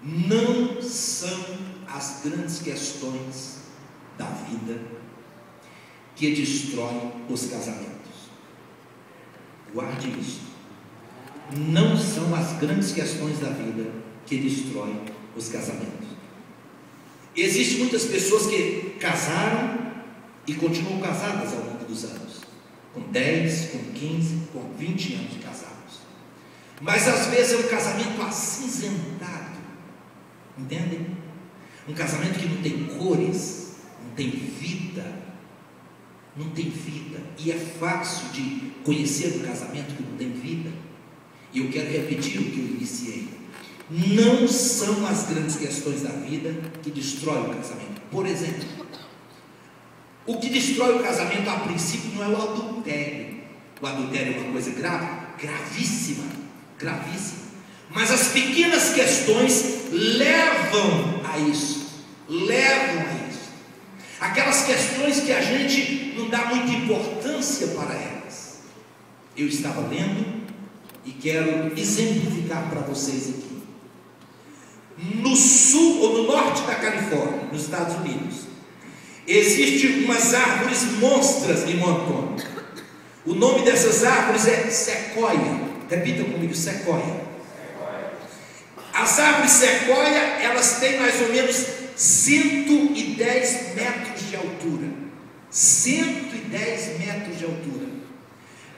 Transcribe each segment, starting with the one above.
não são as grandes questões da vida que destroem os casamentos. Guarde isso. Não são as grandes questões da vida que destroem os casamentos. Existem muitas pessoas que casaram e continuam casadas ao longo dos anos, com 10, com 15, com 20 anos de casados, mas às vezes é um casamento acinzentado, entendem? Um casamento que não tem cores, não tem vida, e é fácil de conhecer um casamento que não tem vida. E eu quero repetir o que eu iniciei: não são as grandes questões da vida que destroem o casamento. Por exemplo, o que destrói o casamento a princípio não é o adultério. O adultério é uma coisa grave, gravíssima, mas as pequenas questões levam a isso. Aquelas questões que a gente não dá muita importância para elas. Eu estava lendo e quero exemplificar para vocês aqui. No sul ou no norte da Califórnia, nos Estados Unidos, existem umas árvores monstras em montão. O nome dessas árvores é sequoia. Repita comigo: sequoia. As árvores sequoia, elas têm mais ou menos 110 metros de altura. 110 metros de altura.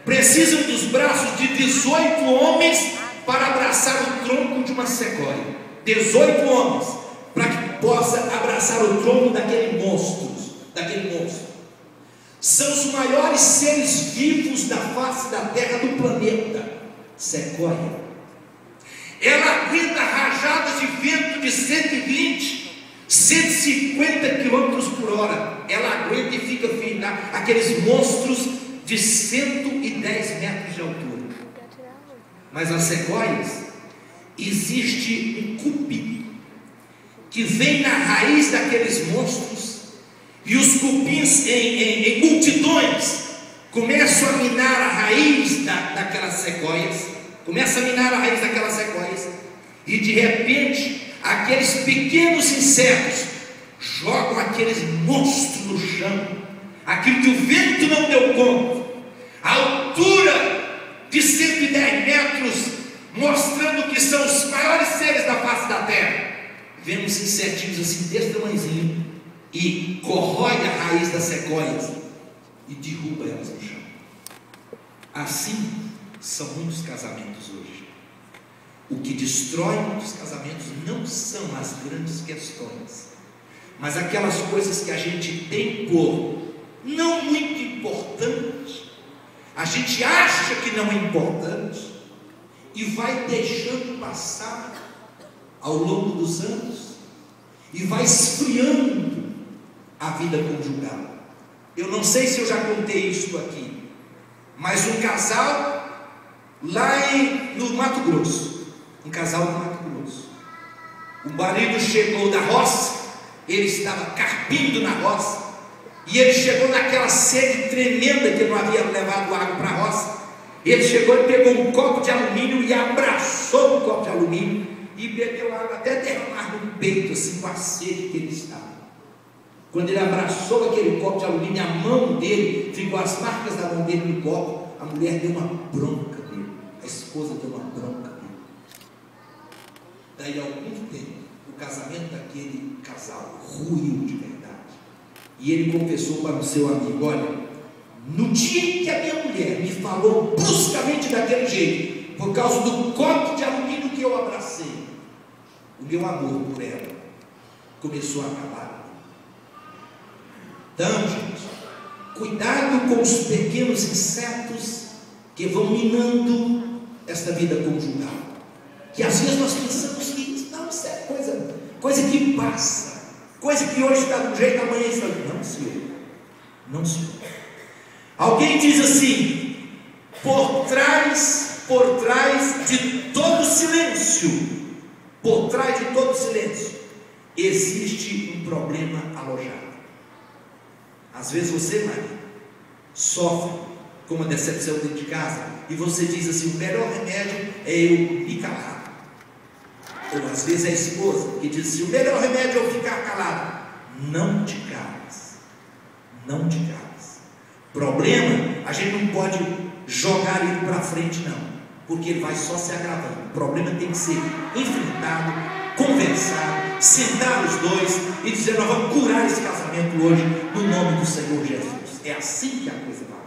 Precisam dos braços de 18 homens para abraçar o tronco de uma sequoia. 18 homens para que possa abraçar o tronco daquele monstro. São os maiores seres vivos da face da terra do planeta. Sequoia. Ela aguenta rajadas de vento de 120, 150 km por hora. Ela aguenta e fica firme. Aqueles monstros de 110 metros de altura. Mas as sequoias, existe um cupim que vem na raiz daqueles monstros, e os cupins em multidões começam a minar a raiz daquelas sequoias. E de repente aqueles pequenos insetos jogam aqueles monstros no chão, aquilo que o vento não deu conta, a altura de 110 metros, mostrando que são os maiores seres da face da terra. Vemos insetinhos assim desse tamanhozinho e corrói a raiz das sequoias e derruba elas no chão. Assim são muitos casamentos hoje. O que destrói muitos casamentos não são as grandes questões, mas aquelas coisas que a gente tem por não muito importante, a gente acha que não é importante e vai deixando passar ao longo dos anos e vai esfriando a vida conjugal. Eu não sei se eu já contei isso aqui, mas um casal lá no Mato Grosso, o marido chegou da roça, ele estava carpindo na roça, e ele chegou naquela sede tremenda que não havia levado água para a roça. Ele chegou e pegou um copo de alumínio e abraçou o copo de alumínio e bebeu água até derramar no peito, assim, com a sede que ele estava. Quando ele abraçou aquele copo de alumínio, a mão dele, ficou as marcas da mão dele no copo. A mulher deu uma bronca nele, a esposa deu uma bronca nele. Daí a algum tempo, o casamento daquele casal ruiu de verdade. E ele confessou para o seu amigo: olha, no dia em que a minha mulher me falou bruscamente daquele jeito, por causa do copo de alumínio que eu abracei, o meu amor por ela começou a acabar. Então, gente, cuidado com os pequenos insetos que vão minando esta vida conjugal, que às vezes nós pensamos que não, isso é coisa que passa, coisa que hoje está de um jeito, amanhã está. Não, senhor. Alguém diz assim: por trás de todo silêncio, existe um problema alojado. Às vezes você, marido, sofre com uma decepção dentro de casa e você diz assim: o melhor remédio é eu me calar, Ou às vezes é a esposa que diz assim: o melhor remédio é eu ficar calado. Não te cales. Não te cales. Problema, a gente não pode jogar ele para frente, não, porque ele vai só se agravando. O problema tem que ser enfrentado, conversado, sentar os dois e dizer: nós vamos curar esse casamento hoje, no nome do Senhor Jesus. É assim que a coisa vai.